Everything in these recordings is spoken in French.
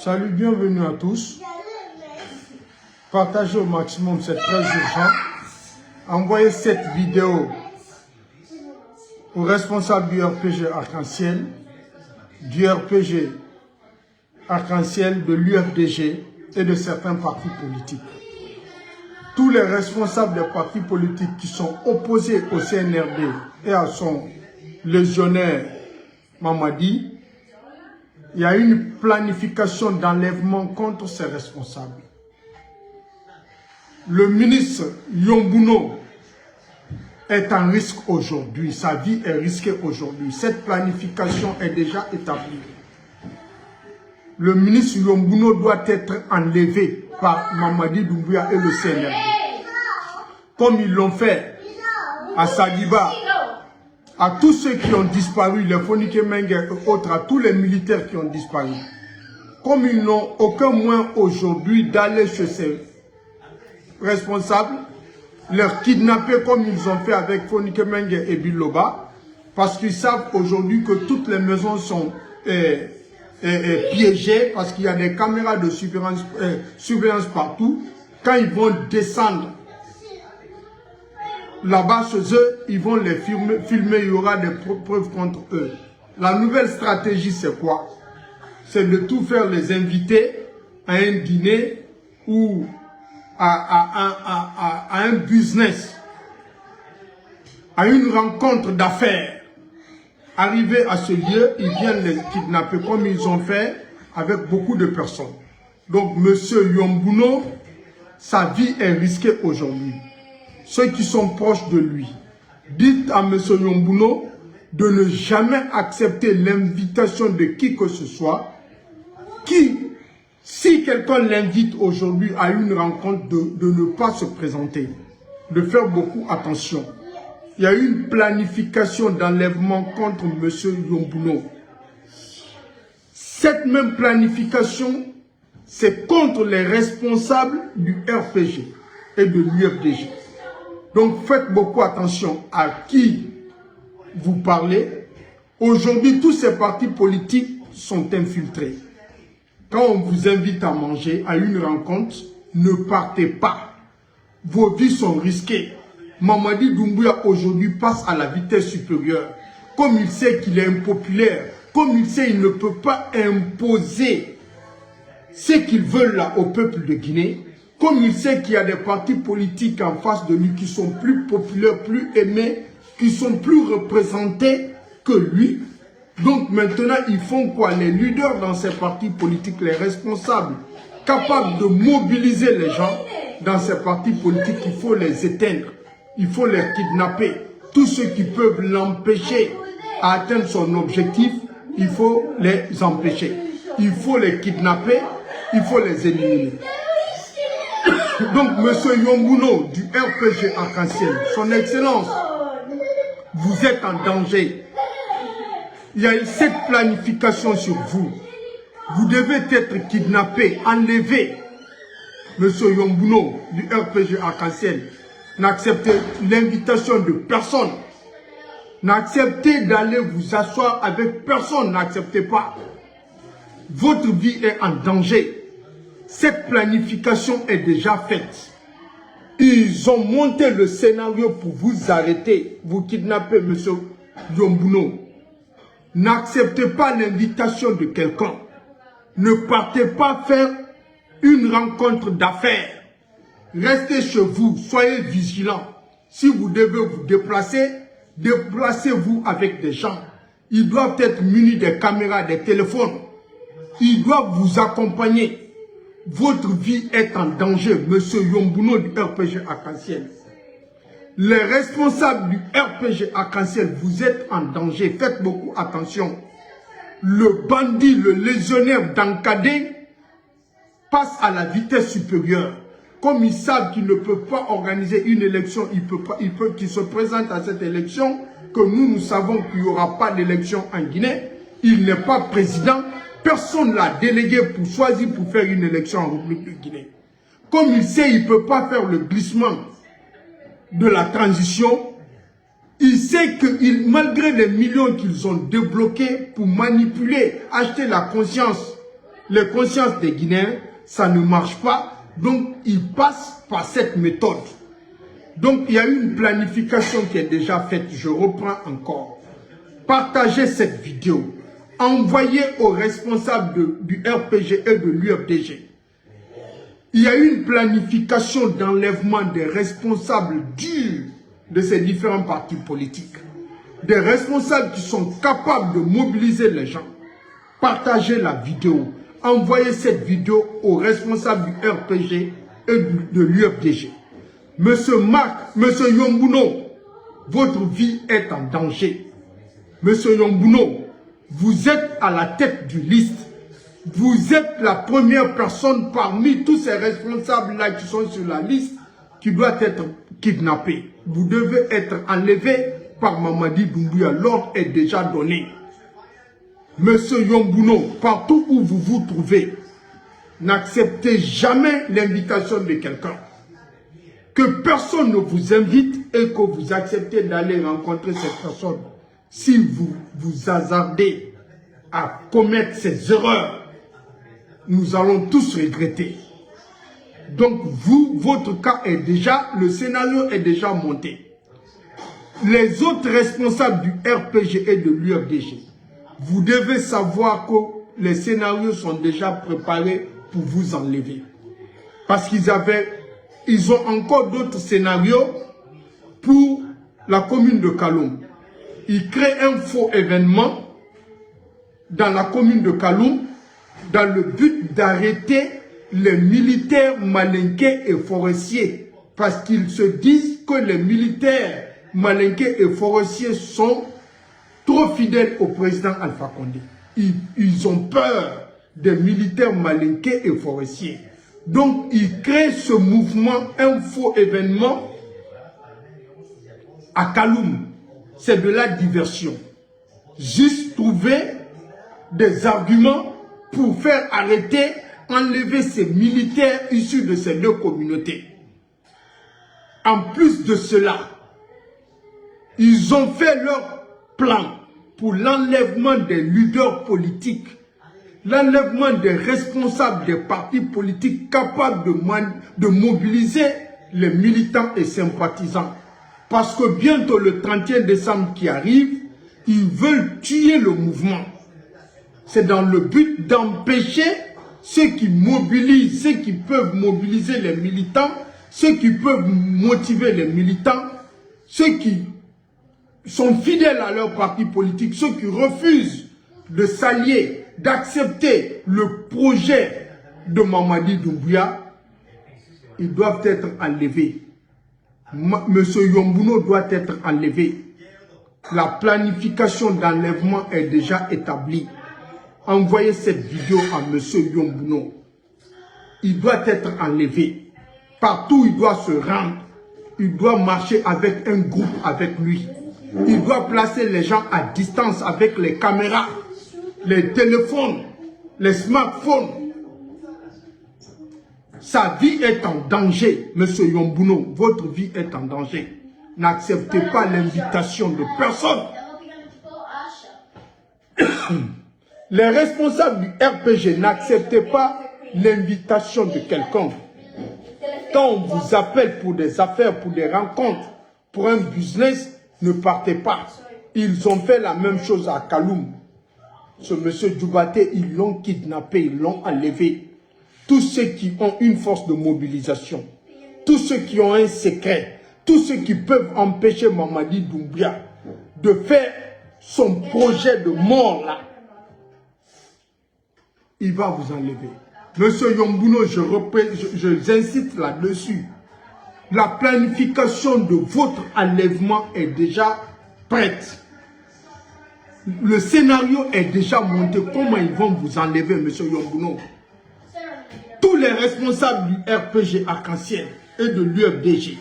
Salut, bienvenue à tous. Partagez au maximum, c'est très urgent. Envoyez cette vidéo aux responsables du RPG Arc-en-Ciel, de l'UFDG et de certains partis politiques. Tous les responsables des partis politiques qui sont opposés au CNRD et à son légionnaire Mamadi, il y a une planification d'enlèvement contre ces responsables. Le ministre Yombuno est en risque aujourd'hui, sa vie est risquée aujourd'hui. Cette planification est déjà établie. Le ministre Yombuno doit être enlevé par Mamadi Doumbouya et le CNRD. Comme ils l'ont fait à Sadiba, à tous ceux qui ont disparu, les Fonike Mengue et autres, à tous les militaires qui ont disparu. Comme ils n'ont aucun moyen aujourd'hui d'aller chez ces responsables, leur kidnapper comme ils ont fait avec Fonike Mengue et Biloba, parce qu'ils savent aujourd'hui que toutes les maisons sont piégées, parce qu'il y a des caméras de surveillance partout. Quand ils vont descendre là-bas chez eux, ils vont les filmer, il y aura des preuves contre eux. La nouvelle stratégie, c'est quoi? C'est de tout faire les inviter à un dîner ou à un business, à une rencontre d'affaires. Arrivés à ce lieu, ils viennent les kidnapper comme ils ont fait avec beaucoup de personnes. Donc, M. Yombuno, sa vie est risquée aujourd'hui. Ceux qui sont proches de lui, dites à M. Yombuno de ne jamais accepter l'invitation de qui que ce soit, qui, si quelqu'un l'invite aujourd'hui à une rencontre, de ne pas se présenter, de faire beaucoup attention. Il y a eu une planification d'enlèvement contre M. Yombuno. Cette même planification, c'est contre les responsables du RPG et de l'UFDG. Donc faites beaucoup attention à qui vous parlez. Aujourd'hui, tous ces partis politiques sont infiltrés. Quand on vous invite à manger, à une rencontre, ne partez pas. Vos vies sont risquées. Mamadi Doumbouya aujourd'hui passe à la vitesse supérieure. Comme il sait qu'il est impopulaire, comme il sait qu'il ne peut pas imposer ce qu'ils veulent là au peuple de Guinée, comme il sait qu'il y a des partis politiques en face de lui qui sont plus populaires, plus aimés, qui sont plus représentés que lui. Donc maintenant, ils font quoi? Les leaders dans ces partis politiques, les responsables, capables de mobiliser les gens dans ces partis politiques, il faut les éteindre. Il faut les kidnapper. Tous ceux qui peuvent l'empêcher à atteindre son objectif, il faut les empêcher. Il faut les kidnapper, il faut les éliminer. Donc, M. Yombuno du RPG Arc-en-Ciel, son Excellence, vous êtes en danger. Il y a cette planification sur vous. Vous devez être kidnappé, enlevé. M. Yombuno du RPG Arc-en-Ciel, n'acceptez l'invitation de personne. N'acceptez d'aller vous asseoir avec personne. N'acceptez pas. Votre vie est en danger. Cette planification est déjà faite. Ils ont monté le scénario pour vous arrêter, vous kidnapper, M. Yombuno. N'acceptez pas l'invitation de quelqu'un. Ne partez pas faire une rencontre d'affaires. Restez chez vous, soyez vigilants. Si vous devez vous déplacer, déplacez-vous avec des gens. Ils doivent être munis des caméras, des téléphones. Ils doivent vous accompagner. Votre vie est en danger, M. Yombuno du RPG Arc-en-Ciel. Les responsables du RPG Arc-en-Ciel, vous êtes en danger. Faites beaucoup attention. Le bandit, le légionnaire d'Ankadé passe à la vitesse supérieure. Comme ils savent qu'ils ne peuvent pas organiser une élection, il peut qu'ils se présentent à cette élection, que nous savons qu'il n'y aura pas d'élection en Guinée. Il n'est pas président. Personne ne l'a délégué pour choisir pour faire une élection en République de Guinée. Comme il sait qu'il ne peut pas faire le glissement de la transition, il sait que malgré les millions qu'ils ont débloqués pour manipuler, acheter la conscience les consciences des Guinéens, ça ne marche pas. Donc, ils passent par cette méthode. Donc, il y a une planification qui est déjà faite. Je reprends encore. Partagez cette vidéo. Envoyez aux responsables du RPG et de l'UFDG. Il y a une planification d'enlèvement des responsables durs de ces différents partis politiques. Des responsables qui sont capables de mobiliser les gens. Partagez la vidéo. Envoyez cette vidéo aux responsables du RPG et de l'UFDG. Monsieur Marc, Monsieur Yombuno, votre vie est en danger. Monsieur Yombuno, vous êtes à la tête du liste. Vous êtes la première personne parmi tous ces responsables-là qui sont sur la liste qui doit être kidnappé. Vous devez être enlevé par Mamadi Doumbouya. L'ordre est déjà donné. Monsieur Yombuno, partout où vous vous trouvez, n'acceptez jamais l'invitation de quelqu'un. Que personne ne vous invite et que vous acceptez d'aller rencontrer cette personne. Si vous vous hasardez à commettre ces erreurs, nous allons tous regretter. Donc vous, votre cas est déjà, le scénario est déjà monté. Les autres responsables du RPG et de l'UFDG, vous devez savoir que les scénarios sont déjà préparés pour vous enlever. Parce ils ont encore d'autres scénarios pour la commune de Kaloum. Ils créent un faux événement dans la commune de Kaloum dans le but d'arrêter les militaires malinqués et forestiers. Parce qu'ils se disent que les militaires malinqués et forestiers sont trop fidèles au président Alpha Condé. Ils ont peur des militaires malinqués et forestiers. Donc, ils créent ce mouvement, un faux événement à Kaloum. C'est de la diversion. Juste trouver des arguments pour faire arrêter, enlever ces militaires issus de ces deux communautés. En plus de cela, ils ont fait leur plan pour l'enlèvement des leaders politiques, l'enlèvement des responsables des partis politiques capables de mobiliser les militants et sympathisants. Parce que bientôt le 31 décembre qui arrive, ils veulent tuer le mouvement. C'est dans le but d'empêcher ceux qui mobilisent, ceux qui peuvent mobiliser les militants, ceux qui peuvent motiver les militants, ceux qui sont fidèles à leur parti politique, ceux qui refusent de s'allier, d'accepter le projet de Mamadi Doumbouya, ils doivent être enlevés. Monsieur Yombuno doit être enlevé. La planification d'enlèvement est déjà établie. Envoyez cette vidéo à Monsieur Yombuno. Il doit être enlevé. Partout il doit se rendre. Il doit marcher avec un groupe avec lui. Il doit placer les gens à distance avec les caméras, les téléphones, les smartphones. Sa vie est en danger, Monsieur Yombuno. Votre vie est en danger. N'acceptez pas l'invitation de personne. Les responsables du RPG, n'acceptez pas l'invitation de quelqu'un. Quand on vous appelle pour des affaires, pour des rencontres, pour un business, ne partez pas. Ils ont fait la même chose à Kaloum. Ce monsieur Djoubaté, ils l'ont kidnappé, ils l'ont enlevé. Tous ceux qui ont une force de mobilisation, tous ceux qui ont un secret, tous ceux qui peuvent empêcher Mamadi Doumbouya de faire son projet de mort là, il va vous enlever. Monsieur Yombuno, j'insiste là-dessus. La planification de votre enlèvement est déjà prête. Le scénario est déjà monté. Comment ils vont vous enlever, monsieur Yombuno? Tous les responsables du RPG Arc-en-Ciel et de l'UFDG,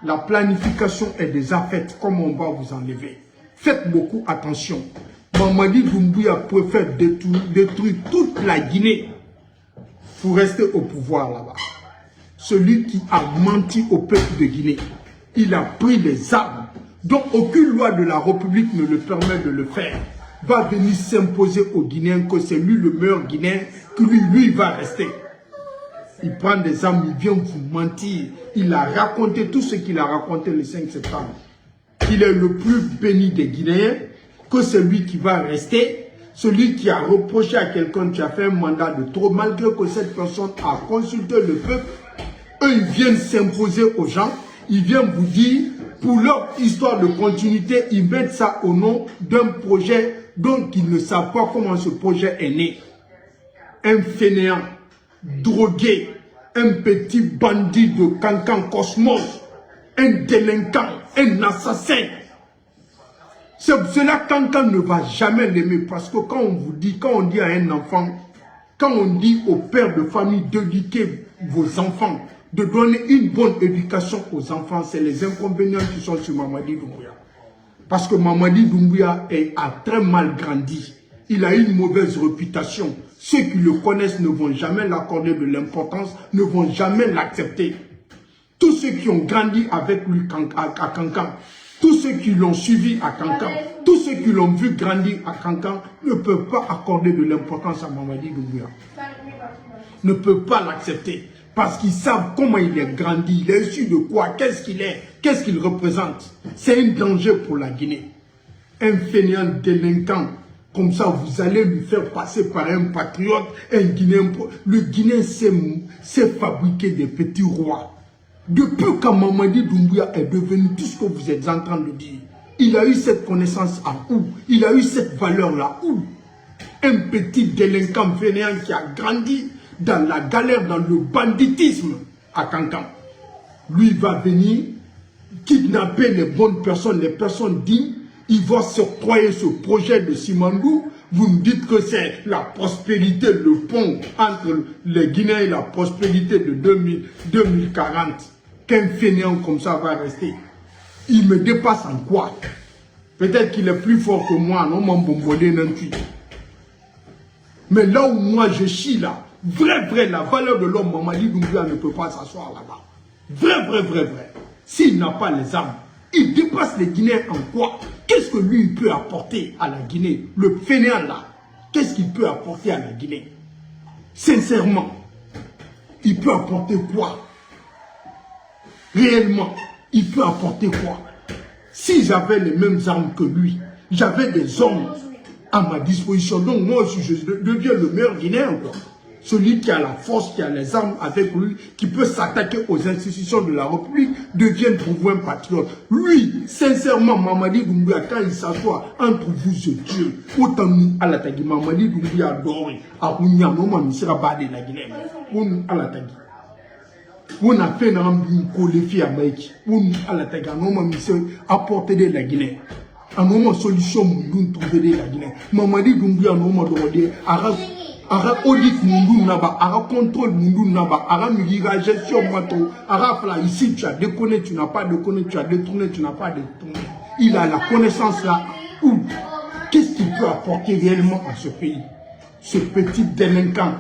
la planification est déjà faite. Comment on va vous enlever? Faites beaucoup attention. Mamadi Doumbouya préfère détruire toute la Guinée pour rester au pouvoir là-bas. Celui qui a menti au peuple de Guinée, il a pris les armes dont aucune loi de la République ne le permet de le faire. va venir s'imposer aux Guinéens que c'est lui le meilleur Guinéen, que lui il va rester. Il prend des armes, il vient vous mentir. Il a raconté tout ce qu'il a raconté le 5 septembre. Qu'il est le plus béni des Guinéens, que c'est lui qui va rester. Celui qui a reproché à quelqu'un qui a fait un mandat de trop, malgré que cette personne a consulté le peuple, eux ils viennent s'imposer aux gens. Ils viennent vous dire, pour leur histoire de continuité, ils mettent ça au nom d'un projet dont ils ne savent pas comment ce projet est né. Un fainéant, drogué, un petit bandit de Cancan Cosmos, un délinquant, un assassin. C'est cela Cancan ne va jamais l'aimer parce que quand on vous dit, quand on dit à un enfant, quand on dit au père de famille d'éduquer vos enfants, de donner une bonne éducation aux enfants, c'est les inconvénients qui sont sur Mamadi Doumbouya. Parce que Mamadi Doumbouya a très mal grandi. Il a une mauvaise réputation. Ceux qui le connaissent ne vont jamais l'accorder de l'importance, ne vont jamais l'accepter. Tous ceux qui ont grandi avec lui à Cancan, tous ceux qui l'ont suivi à Cancan, tous ceux qui l'ont vu grandir à Cancan ne peuvent pas accorder de l'importance à Mamadi Doumbouya. Ne peuvent pas l'accepter. Parce qu'ils savent comment il est grandi, il est issu de quoi, qu'est-ce qu'il est, qu'est-ce qu'il représente. C'est un danger pour la Guinée. Un fainéant délinquant, comme ça vous allez lui faire passer par un patriote, un Guinéen. Le Guinéen sait fabriquer des petits rois. Depuis quand Mamadi Doumbouya est devenu tout ce que vous êtes en train de dire, il a eu cette connaissance à où? Il a eu cette valeur là où? Un petit délinquant fainéant qui a grandi dans la galère, dans le banditisme à Cancan. Lui va venir kidnapper les bonnes personnes, les personnes dignes. Il va s'octroyer ce projet de Simandou. Vous me dites que c'est la prospérité, le pont entre les Guinéens et la prospérité de 2040. Qu'un fainéant comme ça va rester. Il me dépasse en quoi? Peut-être qu'il est plus fort que moi, non, mon bombolé non plus. Mais là où moi je chie là, vrai, la valeur de l'homme, Mamadi Doumbouya ne peut pas s'asseoir là-bas. Vrai. S'il n'a pas les armes, il dépasse les Guinéens en quoi? Qu'est-ce que lui il peut apporter à la Guinée? Le fainéant là, qu'est-ce qu'il peut apporter à la Guinée? Sincèrement, il peut apporter quoi? Réellement, il peut apporter quoi? Si j'avais les mêmes armes que lui, j'avais des hommes à ma disposition, donc moi aussi je deviens le meilleur Guinéen, quoi. Celui qui a la force, qui a les armes avec lui, qui peut s'attaquer aux institutions de la République, devient pour vous un patriote. Lui, sincèrement, Mamadi Doumbouya, quand il s'assoit entre vous et Dieu, autant nous, à la tagi, Mamadi Doumbouya adoré, à Ounia, non, mais sera badé la Guinée. On à la tagi. On a fait un colléfi à Maïki. On à la tagi, non, mais apporter de la Guinée. Un moment solution, nous trouver de la Guinée. Mamadi Doumbouya, non, mais ara audit mundu naba, ara contrôle mundu naba, ara migra gestion mato, ara fla ici tu as déconné, tu n'as pas déconné, tu as détourné, tu n'as pas détourné. Il a la connaissance là où qu'est-ce qu'il peut apporter réellement à ce pays? Ce petit délinquant.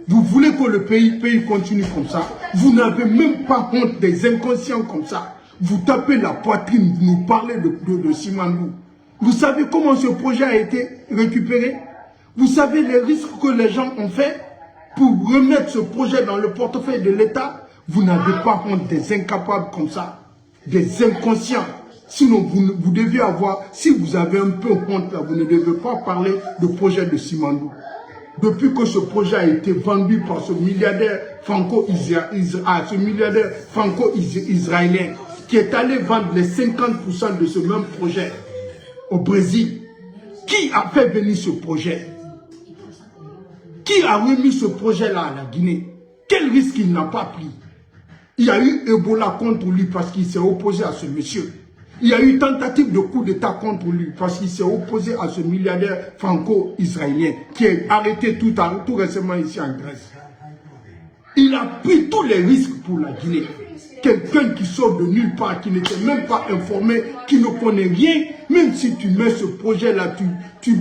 Vous voulez que le pays continue comme ça? Vous n'avez même pas honte des inconscients comme ça. Vous tapez la poitrine, vous nous parlez de Simandou. Vous savez comment ce projet a été récupéré? Vous savez les risques que les gens ont fait pour remettre ce projet dans le portefeuille de l'État? Vous n'avez pas honte des incapables comme ça, des inconscients. Sinon, vous devez avoir, si vous avez un peu honte là, vous ne devez pas parler de projet de Simandou. Depuis que ce projet a été vendu par ce milliardaire franco-israélien qui est allé vendre les 50% de ce même projet au Brésil, qui a fait venir ce projet? Qui a remis ce projet-là à la Guinée? Quel risque il n'a pas pris? Il y a eu Ebola contre lui parce qu'il s'est opposé à ce monsieur. Il y a eu tentative de coup d'État contre lui parce qu'il s'est opposé à ce milliardaire franco-israélien qui est arrêté tout récemment ici en Grèce. Il a pris tous les risques pour la Guinée. Quelqu'un qui sort de nulle part, qui n'était même pas informé, qui ne connaît rien, même si tu mets ce projet-là, tu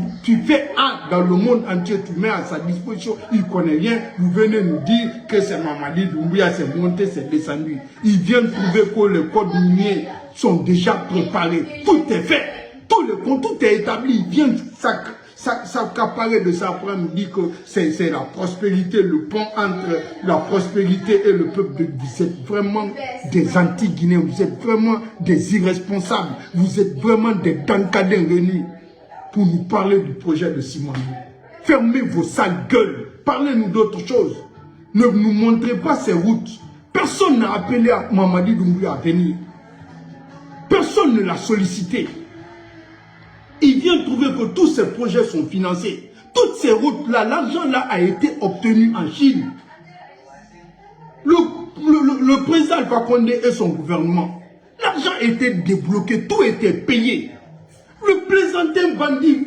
fais un dans le monde entier, tu mets à sa disposition, il ne connaît rien, vous venez nous dire que c'est Mamadi Doumbouya, c'est monté, c'est descendu. Il vient trouver que les codes miniers sont déjà préparés. Tout est fait. Tout tout est établi. Ils viennent s'accaparer de ça après me dire que c'est la prospérité, le pont entre la prospérité et le peuple. Vous êtes vraiment des anti-guinéens, vous êtes vraiment des irresponsables, vous êtes vraiment des dankadins réunis pour nous parler du projet de Simon. Fermez vos sales gueules, parlez-nous d'autre chose. Ne nous montrez pas ces routes. Personne n'a appelé à Mamadi Doumbouya à venir. Personne ne l'a sollicité. Il vient trouver que tous ces projets sont financés. Toutes ces routes-là, l'argent-là a été obtenu en Chine. Le président Alpha Condé et son gouvernement, l'argent était débloqué, tout était payé. Le plaisantin bandit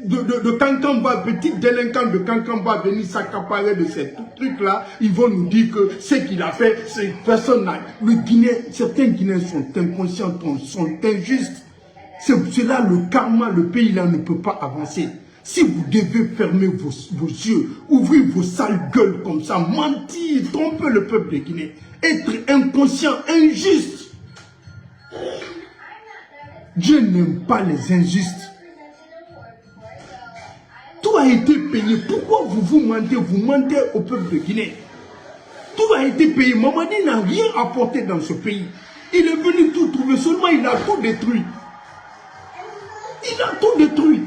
de Kankamba, petit délinquant de Kankamba, venir s'accaparer de ces trucs-là, ils vont nous dire que ce qu'il a fait, c'est personne. Certains Guinéens sont inconscients, sont injustes. C'est là le karma, le pays là ne peut pas avancer. Si vous devez fermer vos yeux, ouvrir vos sales gueules comme ça, mentir, tromper le peuple de Guinée, être inconscient, injuste. Dieu n'aime pas les injustes. Tout a été payé. Pourquoi vous mentez? Vous mentez au peuple de Guinée. Tout a été payé. Mamadi n'a rien apporté dans ce pays. Il est venu tout trouver, seulement il a tout détruit. Il a tout détruit.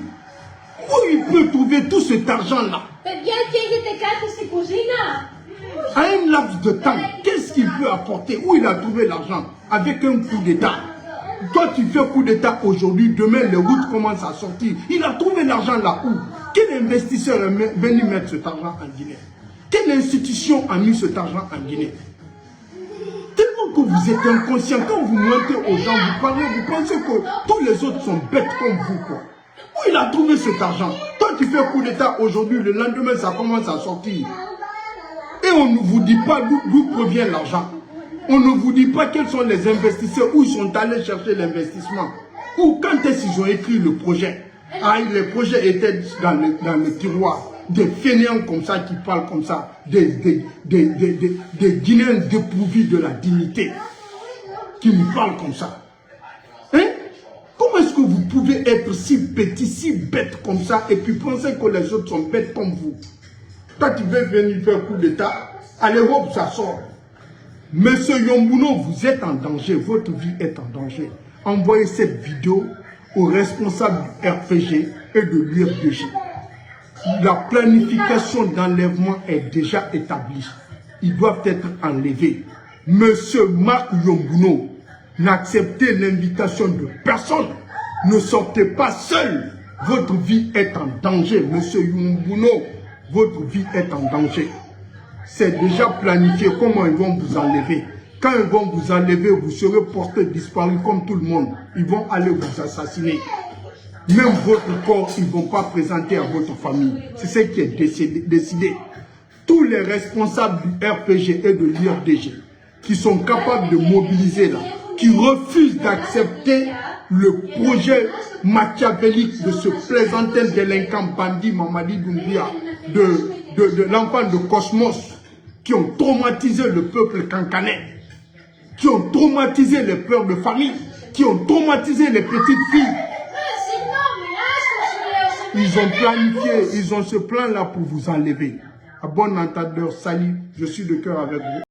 Où il peut trouver tout cet argent-là? À un laps de temps, qu'est-ce qu'il peut apporter? Où il a trouvé l'argent? Avec un coup d'État. Toi, tu fais coup d'État aujourd'hui, demain, les routes commencent à sortir. Il a trouvé l'argent là où? Quel investisseur est venu mettre cet argent en Guinée? Quelle institution a mis cet argent en Guinée? Tellement que vous êtes inconscient, quand vous mentez aux gens, vous parlez, vous pensez que tous les autres sont bêtes comme vous, quoi. Où il a trouvé cet argent? Toi, tu fais coup d'État aujourd'hui, le lendemain, ça commence à sortir. Et on ne vous dit pas d'où provient l'argent. On ne vous dit pas quels sont les investisseurs, où ils sont allés chercher l'investissement. Ou quand est-ce qu'ils ont écrit le projet. Ah, les projets étaient dans le tiroir. Des fainéants comme ça qui parlent comme ça. Des Guinéens dépourvus de la dignité. Qui nous parlent comme ça. Hein? Comment est-ce que vous pouvez être si petit, si bête comme ça et puis penser que les autres sont bêtes comme vous? Quand tu veux venir faire coup d'État, allez hop, ça sort. Monsieur Yombouno, vous êtes en danger, votre vie est en danger. Envoyez cette vidéo aux responsables du RPG et de l'UFDG. La planification d'enlèvement est déjà établie. Ils doivent être enlevés. Monsieur Marc Yombouno, n'acceptez l'invitation de personne. Ne sortez pas seul. Votre vie est en danger. Monsieur Yombouno, votre vie est en danger. C'est déjà planifié comment ils vont vous enlever. Quand ils vont vous enlever, vous serez porté disparu comme tout le monde. Ils vont aller vous assassiner. Même votre corps, ils ne vont pas présenter à votre famille. C'est ce qui est décidé. Tous les responsables du RPG et de l'IRDG qui sont capables de mobiliser là, qui refusent d'accepter le projet machiavélique de ce plaisantin délinquant bandit Mamadi Doumbouya, de l'enfant de Cosmos, qui ont traumatisé le peuple cancanais, qui ont traumatisé les pères de famille, qui ont traumatisé les petites filles. Ils ont planifié, ils ont ce plan-là pour vous enlever. À bon entendeur, salut, je suis de cœur avec vous.